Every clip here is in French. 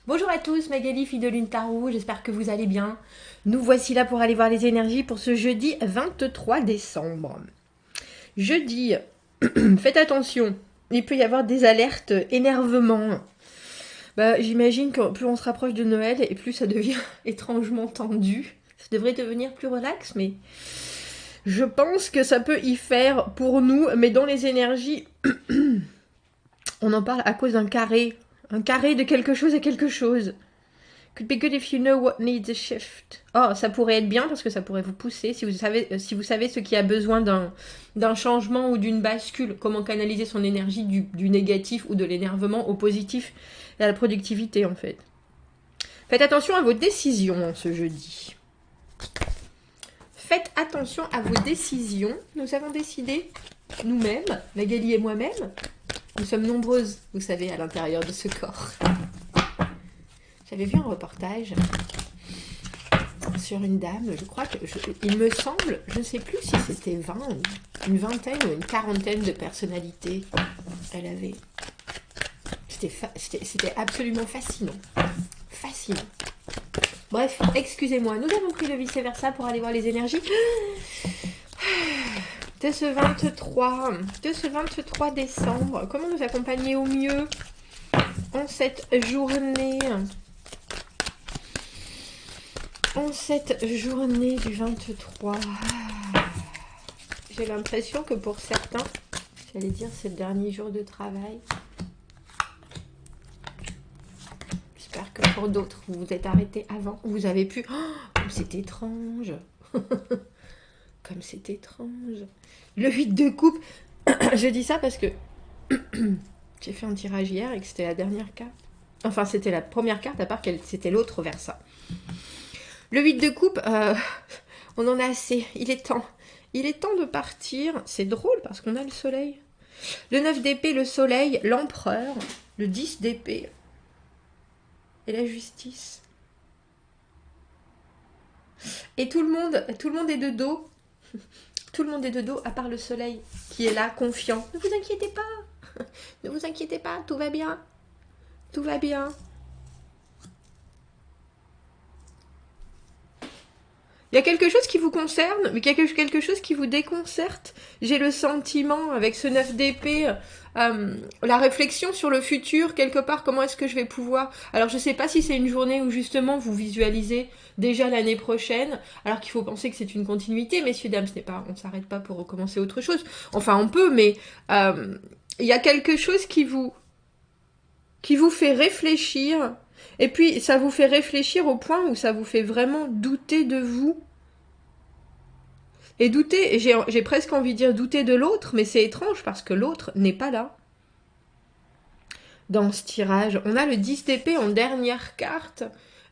Bonjour à tous, Magali, fille de Lune Tarot, j'espère que vous allez bien. Nous voici là pour aller voir les énergies pour ce jeudi 23 décembre. Jeudi, faites attention, il peut y avoir des alertes énervement. J'imagine que plus on se rapproche de Noël et plus ça devient étrangement tendu. Ça devrait devenir plus relax, mais je pense que ça peut y faire pour nous, mais dans les énergies, on en parle à cause d'un carré. Un carré de quelque chose à quelque chose. Could be good if you know what needs a shift. Oh, ça pourrait être bien parce que ça pourrait vous pousser si vous savez ce qui a besoin d'un changement ou d'une bascule. Comment canaliser son énergie du négatif ou de l'énervement au positif et à la productivité en fait. Faites attention à vos décisions ce jeudi. Faites attention à vos décisions. Nous avons décidé nous-mêmes, Magali et moi-même. Nous sommes nombreuses, vous savez, à l'intérieur de ce corps. J'avais vu un reportage sur une dame, je crois que, il me semble, je ne sais plus si c'était 20, une vingtaine ou une quarantaine de personnalités elle avait. C'était absolument fascinant. Fascinant. Bref, excusez-moi, nous avons pris le vice-versa pour aller voir les énergies de ce 23 décembre. Comment nous accompagner au mieux en cette journée du 23, j'ai l'impression que pour certains, j'allais dire c'est le dernier jour de travail. J'espère que pour d'autres, vous vous êtes arrêtés avant, vous avez pu... Oh, comme c'est étrange. Comme c'est étrange. Le 8 de coupe, je dis ça parce que j'ai fait un tirage hier et que c'était la dernière carte. Enfin, c'était la première carte, à part que c'était l'autre Versa. Le 8 de coupe, on en a assez, il est temps. Il est temps de partir. C'est drôle parce qu'on a le soleil. Le 9 d'épée, le soleil, l'empereur, le 10 d'épée et la justice. Et tout le monde est de dos. Tout le monde est de dos à part le soleil qui est là, confiant. Ne vous inquiétez pas. Ne vous inquiétez pas, tout va bien. Tout va bien. Il y a quelque chose qui vous concerne, mais quelque chose qui vous déconcerte. J'ai le sentiment, avec ce 9 d'épée, la réflexion sur le futur, quelque part, comment est-ce que je vais pouvoir... Alors, je ne sais pas si c'est une journée où, justement, vous visualisez déjà l'année prochaine, alors qu'il faut penser que c'est une continuité, messieurs, dames, on ne s'arrête pas pour recommencer autre chose. Enfin, on peut, mais il y a quelque chose qui vous fait réfléchir, et puis ça vous fait réfléchir au point où ça vous fait vraiment douter de vous. Et douter, j'ai presque envie de dire douter de l'autre, mais c'est étrange parce que l'autre n'est pas là. Dans ce tirage, on a le 10 d'épée en dernière carte,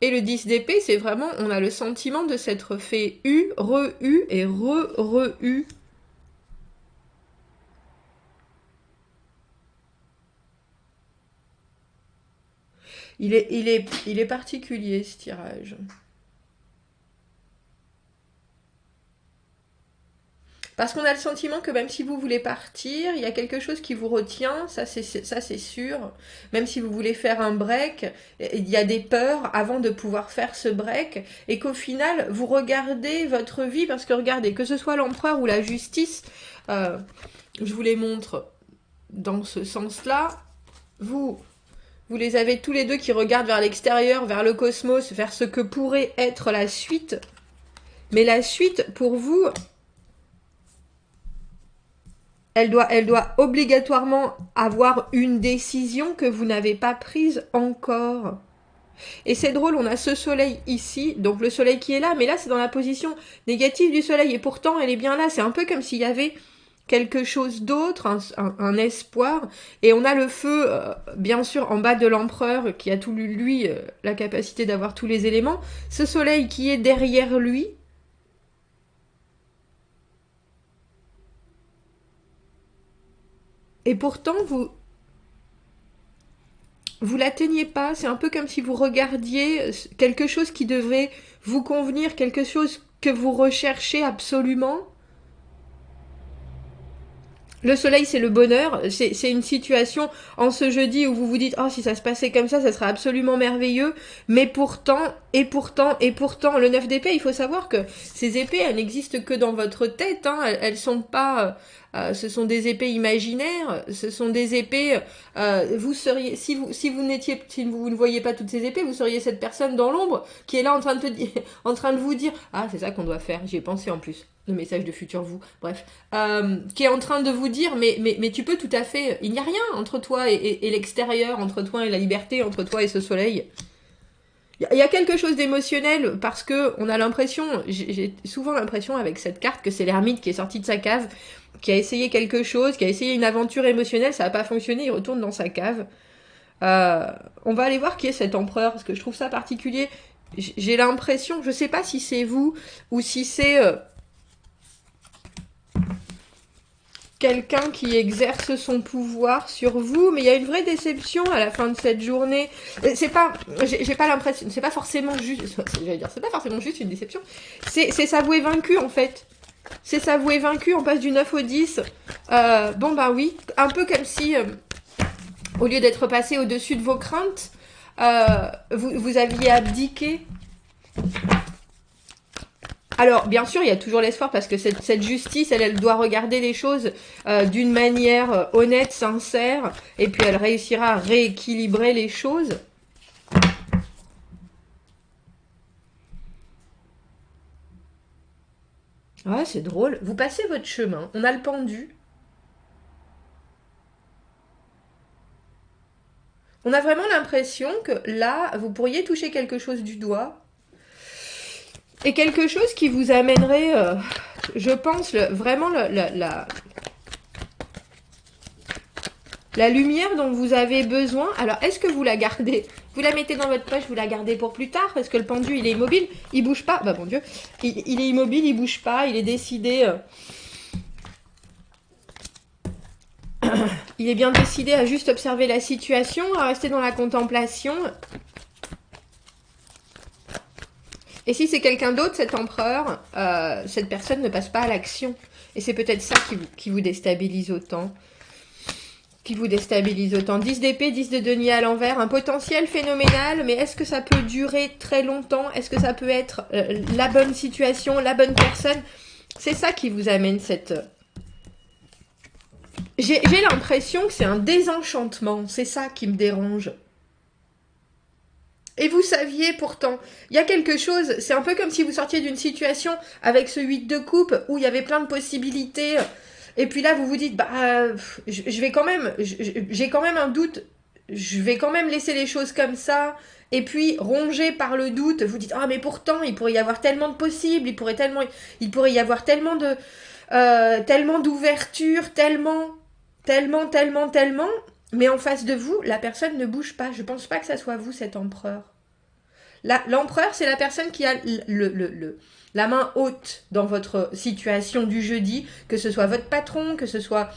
et le 10 d'épée, c'est vraiment, on a le sentiment de s'être fait eu, re-eu et re-re-eu. Il est particulier ce tirage. Parce qu'on a le sentiment que même si vous voulez partir, il y a quelque chose qui vous retient, ça c'est sûr. Même si vous voulez faire un break, il y a des peurs avant de pouvoir faire ce break. Et qu'au final, vous regardez votre vie, parce que regardez, que ce soit l'empereur ou la justice, je vous les montre dans ce sens-là. Vous les avez tous les deux qui regardent vers l'extérieur, vers le cosmos, vers ce que pourrait être la suite. Mais la suite, pour vous... Elle doit obligatoirement avoir une décision que vous n'avez pas prise encore. Et c'est drôle, on a ce soleil ici, donc le soleil qui est là, mais là c'est dans la position négative du soleil, et pourtant elle est bien là. C'est un peu comme s'il y avait quelque chose d'autre, un espoir, et on a le feu, bien sûr, en bas de l'empereur, qui a tout lui, la capacité d'avoir tous les éléments, ce soleil qui est derrière lui, et pourtant vous l'atteignez pas, c'est un peu comme si vous regardiez quelque chose qui devrait vous convenir, quelque chose que vous recherchez absolument, Le soleil, c'est le bonheur. C'est une situation en ce jeudi où vous vous dites « Oh, si ça se passait comme ça serait absolument merveilleux. » Mais pourtant, le 9 d'épée, il faut savoir que ces épées, elles n'existent que dans votre tête. Hein. Elles sont pas... ce sont des épées imaginaires. Ce sont des épées... vous seriez... Si vous ne voyez pas toutes ces épées, vous seriez cette personne dans l'ombre qui est là en train de vous dire « Ah, c'est ça qu'on doit faire. J'y ai pensé en plus. » Le message de futur vous, bref, qui est en train de vous dire, mais tu peux tout à fait, il n'y a rien entre toi et l'extérieur, entre toi et la liberté, entre toi et ce soleil. Il y a quelque chose d'émotionnel parce que on a l'impression, j'ai souvent l'impression avec cette carte que c'est l'ermite qui est sorti de sa cave, qui a essayé quelque chose, qui a essayé une aventure émotionnelle, ça n'a pas fonctionné, il retourne dans sa cave. On va aller voir qui est cet empereur parce que je trouve ça particulier. J'ai l'impression, je sais pas si c'est vous ou si c'est quelqu'un qui exerce son pouvoir sur vous, mais il y a une vraie déception à la fin de cette journée. C'est pas, j'ai pas l'impression, c'est pas forcément juste, j'allais dire, c'est pas forcément juste une déception, c'est s'avouer vaincu en fait. C'est s'avouer vaincu, on passe du 9 au 10. Bon bah oui, un peu comme si, au lieu d'être passé au-dessus de vos craintes, vous aviez abdiqué. Alors, bien sûr, il y a toujours l'espoir parce que cette justice, elle doit regarder les choses d'une manière honnête, sincère, et puis elle réussira à rééquilibrer les choses. Ouais, c'est drôle. Vous passez votre chemin, on a le pendu. On a vraiment l'impression que là, vous pourriez toucher quelque chose du doigt. Et quelque chose qui vous amènerait, je pense, vraiment la lumière dont vous avez besoin. Alors, est-ce que vous la gardez? Vous la mettez dans votre poche, vous la gardez pour plus tard? Parce que le pendu, il est immobile, il bouge pas. Bah, mon Dieu. Il est immobile, il bouge pas, il est décidé... il est bien décidé à juste observer la situation, à rester dans la contemplation. Et si c'est quelqu'un d'autre, cet empereur, cette personne ne passe pas à l'action. Et c'est peut-être ça qui vous déstabilise autant. 10 d'épée, 10 de denier à l'envers, un potentiel phénoménal, mais est-ce que ça peut durer très longtemps? Est-ce que ça peut être la bonne situation, la bonne personne? C'est ça qui vous amène cette... J'ai l'impression que c'est un désenchantement, c'est ça qui me dérange. Et vous saviez pourtant, il y a quelque chose, c'est un peu comme si vous sortiez d'une situation avec ce 8 de coupe où il y avait plein de possibilités. Et puis là, vous vous dites, bah, je vais quand même, j'ai quand même un doute, je vais quand même laisser les choses comme ça. Et puis, rongé par le doute, vous dites, ah, mais pourtant, il pourrait y avoir tellement de possibles, il pourrait y avoir tellement de, tellement d'ouverture, tellement. Mais en face de vous, la personne ne bouge pas. Je pense pas que ça soit vous, cet empereur. L'empereur, c'est la personne qui a la main haute dans votre situation du jeudi, que ce soit votre patron, que ce soit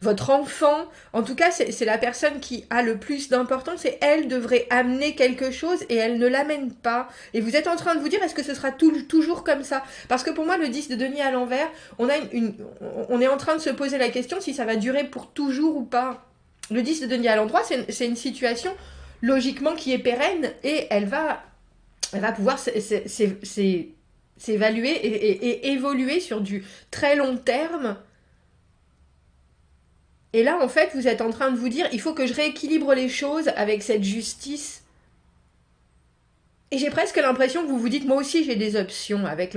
votre enfant. En tout cas, c'est la personne qui a le plus d'importance et elle devrait amener quelque chose et elle ne l'amène pas. Et vous êtes en train de vous dire, est-ce que ce sera toujours comme ça? Parce que pour moi, le 10 de denier à l'envers, on est en train de se poser la question si ça va durer pour toujours ou pas. Le 10 de denier à l'endroit, c'est une situation logiquement qui est pérenne et elle va pouvoir s'évaluer et évoluer sur du très long terme. Et là, en fait, vous êtes en train de vous dire, il faut que je rééquilibre les choses avec cette justice. Et j'ai presque l'impression que vous vous dites, moi aussi j'ai des options avec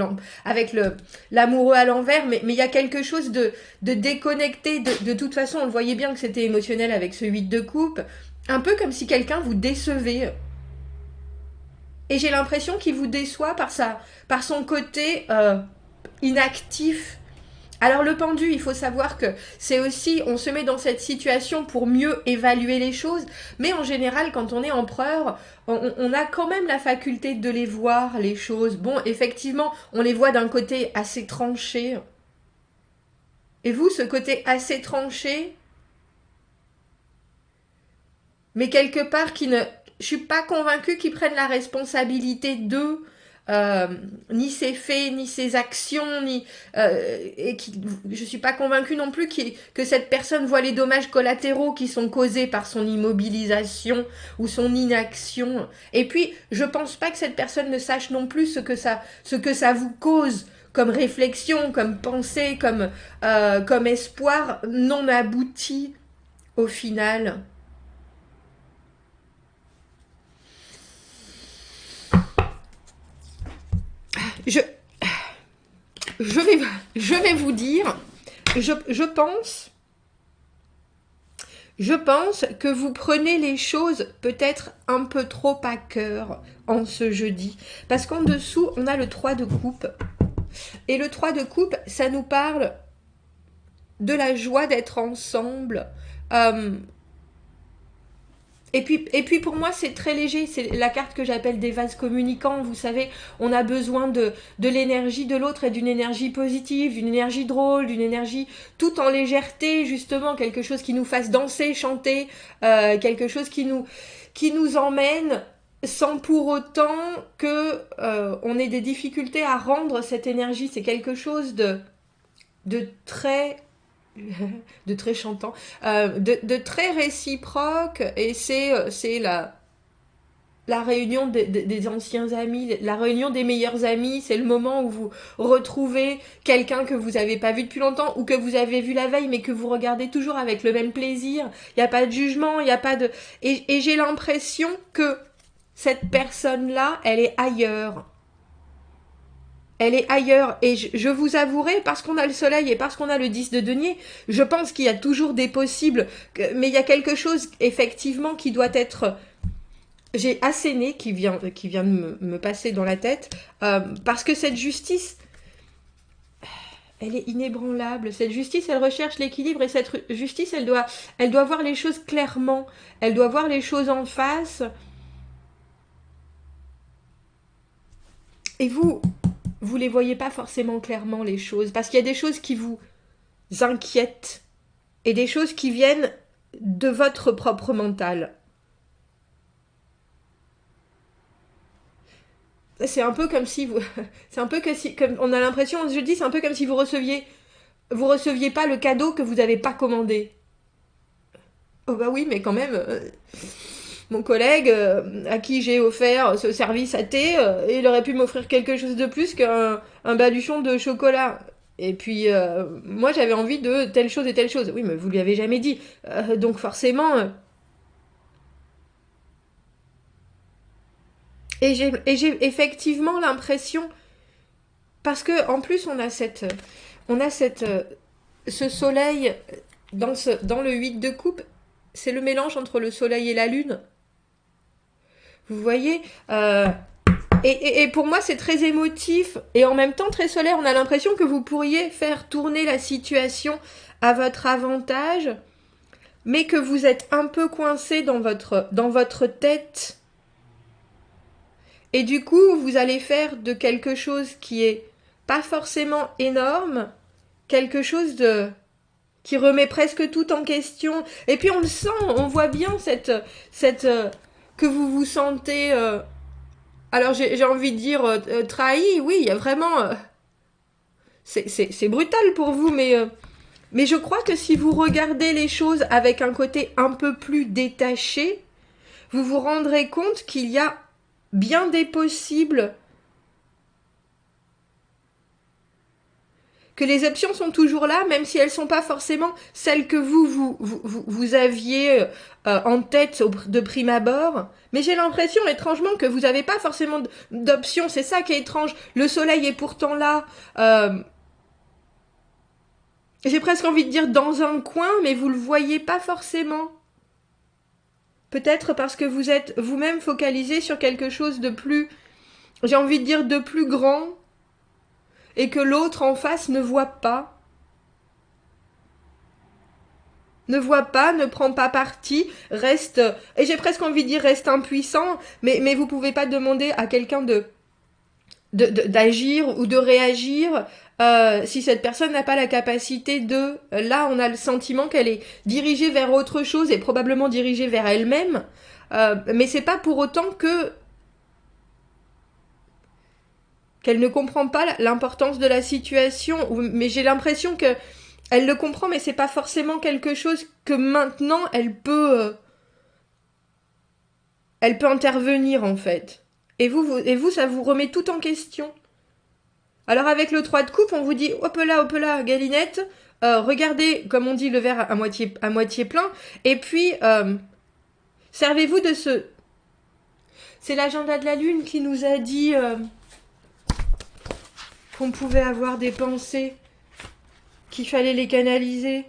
l'amoureux à l'envers, mais il y a quelque chose de déconnecté. De toute façon, on le voyait bien que c'était émotionnel avec ce 8 de coupe. Un peu comme si quelqu'un vous décevait. Et j'ai l'impression qu'il vous déçoit par son côté inactif. Alors le pendu, il faut savoir que c'est aussi, on se met dans cette situation pour mieux évaluer les choses, mais en général, quand on est empereur, on a quand même la faculté de les voir, les choses. Bon, effectivement, on les voit d'un côté assez tranché. Et vous, ce côté assez tranché, mais quelque part je suis pas convaincue qu'ils prennent la responsabilité d'eux. ni ses faits, ni ses actions, et je suis pas convaincue non plus que cette personne voit les dommages collatéraux qui sont causés par son immobilisation ou son inaction. Et puis, je pense pas que cette personne ne sache non plus ce que ça vous cause comme réflexion, comme pensée, comme espoir non abouti au final. Je vais vous dire, je pense que vous prenez les choses peut-être un peu trop à cœur en ce jeudi. Parce qu'en dessous, on a le 3 de coupe. Et le 3 de coupe, ça nous parle de la joie d'être ensemble. Et puis pour moi, c'est très léger. C'est la carte que j'appelle des vases communicants. Vous savez, on a besoin de l'énergie de l'autre et d'une énergie positive, d'une énergie drôle, d'une énergie tout en légèreté, justement. Quelque chose qui nous fasse danser, chanter, quelque chose qui nous emmène sans pour autant que on ait des difficultés à rendre cette énergie. C'est quelque chose de très de très chantant, de très réciproque, et c'est la réunion des anciens amis, la réunion des meilleurs amis. C'est le moment où vous retrouvez quelqu'un que vous n'avez pas vu depuis longtemps ou que vous avez vu la veille mais que vous regardez toujours avec le même plaisir. Il n'y a pas de jugement, il n'y a pas de... Et j'ai l'impression que cette personne-là, elle est ailleurs. Elle est ailleurs, et je vous avouerai, parce qu'on a le soleil et parce qu'on a le 10 de denier, je pense qu'il y a toujours des possibles, mais il y a quelque chose effectivement qui doit être... J'ai asséné qui vient de me passer dans la tête, parce que cette justice, elle est inébranlable. Cette justice, elle recherche l'équilibre, et cette justice, elle doit voir les choses clairement, elle doit voir les choses en face. Et vous les voyez pas forcément clairement, les choses, parce qu'il y a des choses qui vous inquiètent et des choses qui viennent de votre propre mental. C'est un peu comme si vous... C'est un peu comme on a l'impression, je dis, c'est un peu comme si vous receviez pas le cadeau que vous n'avez pas commandé. Oh bah oui, mais quand même... mon collègue à qui j'ai offert ce service à thé, il aurait pu m'offrir quelque chose de plus qu'un baluchon de chocolat. Et puis, moi, j'avais envie de telle chose et telle chose. Oui, mais vous lui avez jamais dit. Donc, forcément... Et j'ai effectivement l'impression... Parce que en plus, on a ce soleil dans le 8 de coupe. C'est le mélange entre le soleil et la lune. Vous voyez, et pour moi, c'est très émotif et en même temps très solaire. On a l'impression que vous pourriez faire tourner la situation à votre avantage, mais que vous êtes un peu coincé dans votre tête. Et du coup, vous allez faire de quelque chose qui est pas forcément énorme, quelque chose qui remet presque tout en question. Et puis on le sent, on voit bien que vous vous sentez... alors j'ai envie de dire trahi, oui, il y a vraiment... c'est brutal pour vous, mais je crois que si vous regardez les choses avec un côté un peu plus détaché, vous vous rendrez compte qu'il y a bien des possibles, que les options sont toujours là, même si elles ne sont pas forcément celles que vous aviez en tête de prime abord. Mais j'ai l'impression, étrangement, que vous n'avez pas forcément d'options. C'est ça qui est étrange. Le soleil est pourtant là. J'ai presque envie de dire dans un coin, mais vous ne le voyez pas forcément. Peut-être parce que vous êtes vous-même focalisé sur quelque chose de plus... J'ai envie de dire de plus grand, et que l'autre en face ne voit pas. Ne prend pas parti, reste, et j'ai presque envie de dire reste impuissant, mais vous pouvez pas demander à quelqu'un d'agir ou de réagir si cette personne n'a pas la capacité de... Là, on a le sentiment qu'elle est dirigée vers autre chose et probablement dirigée vers elle-même, mais c'est pas pour autant que qu'elle ne comprend pas l'importance de la situation, mais j'ai l'impression que elle le comprend, mais c'est pas forcément quelque chose que maintenant elle peut intervenir en fait. Et vous, ça vous remet tout en question. Alors avec le 3 de coupe, on vous dit hop là, Galinette, regardez, comme on dit, le verre à moitié plein, et puis servez-vous de ce... C'est l'agenda de la Lune qui nous a dit qu'on pouvait avoir des pensées, qu'il fallait les canaliser.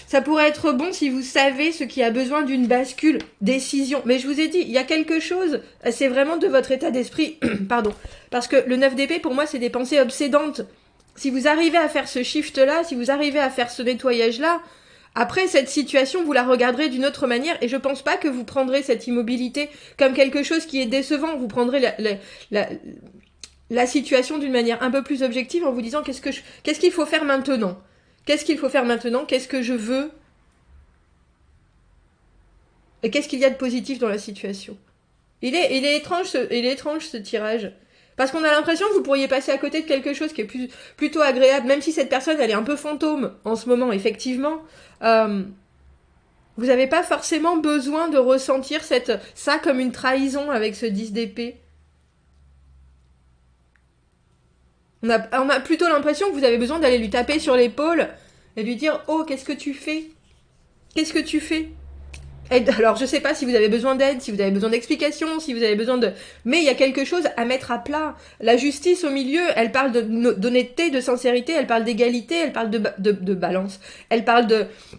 Ça pourrait être bon si vous savez ce qui a besoin d'une bascule, décision. Mais je vous ai dit, il y a quelque chose, c'est vraiment de votre état d'esprit, pardon. Parce que le 9 d'épée, pour moi, c'est des pensées obsédantes. Si vous arrivez à faire ce shift-là, si vous arrivez à faire ce nettoyage-là, après, cette situation, vous la regarderez d'une autre manière, et je pense pas que vous prendrez cette immobilité comme quelque chose qui est décevant. Vous prendrez la situation d'une manière un peu plus objective en vous disant qu'est-ce qu'il faut faire maintenant ? Qu'est-ce qu'il faut faire maintenant ? Qu'est-ce que je veux ? Et qu'est-ce qu'il y a de positif dans la situation ? Il est étrange ce tirage. Parce qu'on a l'impression que vous pourriez passer à côté de quelque chose qui est plutôt agréable, même si cette personne, elle est un peu fantôme en ce moment, effectivement. Vous n'avez pas forcément besoin de ressentir ça comme une trahison avec ce 10 d'épée. On a plutôt l'impression que vous avez besoin d'aller lui taper sur l'épaule et lui dire « Oh, qu'est-ce que tu fais ? Qu'est-ce que tu fais ?» Alors, je sais pas si vous avez besoin d'aide, si vous avez besoin d'explications, si vous avez besoin de... Mais il y a quelque chose à mettre à plat. La justice au milieu, elle parle d'honnêteté, de sincérité, elle parle d'égalité, elle parle de balance, elle parle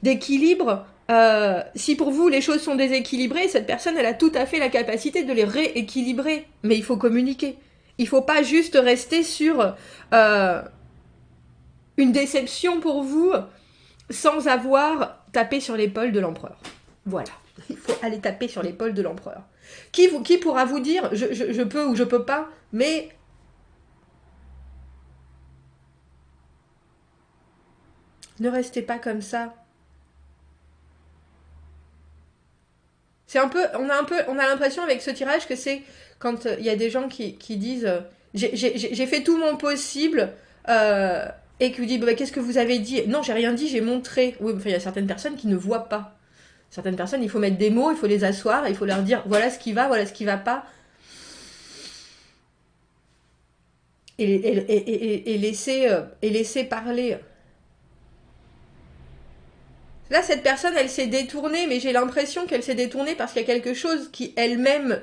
d'équilibre. Si pour vous, les choses sont déséquilibrées, cette personne, elle a tout à fait la capacité de les rééquilibrer. Mais il faut communiquer. Il faut pas juste rester sur une déception pour vous sans avoir tapé sur l'épaule de l'empereur. Voilà, il faut aller taper sur l'épaule de l'empereur. Qui pourra vous dire je peux ou je peux pas, mais ne restez pas comme ça. C'est un peu, on a l'impression avec ce tirage que c'est quand il y a des gens qui disent j'ai fait tout mon possible et qui vous disent bah, qu'est-ce que vous avez dit ? Non, j'ai rien dit, j'ai montré. Oui, enfin il y a certaines personnes qui ne voient pas. Certaines personnes, il faut mettre des mots, il faut les asseoir, il faut leur dire voilà ce qui va pas. Et laisser parler. Là, cette personne, elle s'est détournée, mais j'ai l'impression qu'elle s'est détournée parce qu'il y a quelque chose qui elle-même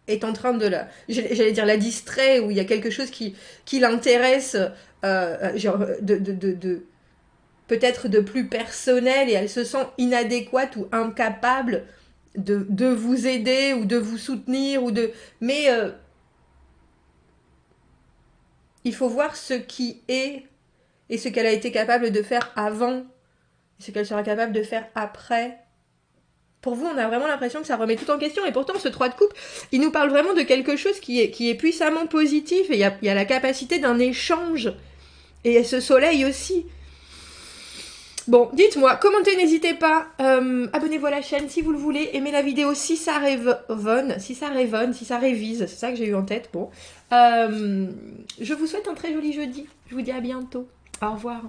est en train de j'allais dire la distrait, ou il y a quelque chose qui l'intéresse, genre peut-être de plus personnel, et elle se sent inadéquate ou incapable de vous aider ou de vous soutenir mais il faut voir ce qui est et ce qu'elle a été capable de faire avant et ce qu'elle sera capable de faire après. Pour vous, on a vraiment l'impression que ça remet tout en question, et pourtant ce 3 de coupe, il nous parle vraiment de quelque chose qui est puissamment positif, et il y a la capacité d'un échange, et ce soleil aussi. Bon, dites-moi, commentez, n'hésitez pas, abonnez-vous à la chaîne si vous le voulez, aimez la vidéo si ça résonne, si ça révise, c'est ça que j'ai eu en tête, bon. Je vous souhaite un très joli jeudi, je vous dis à bientôt, au revoir.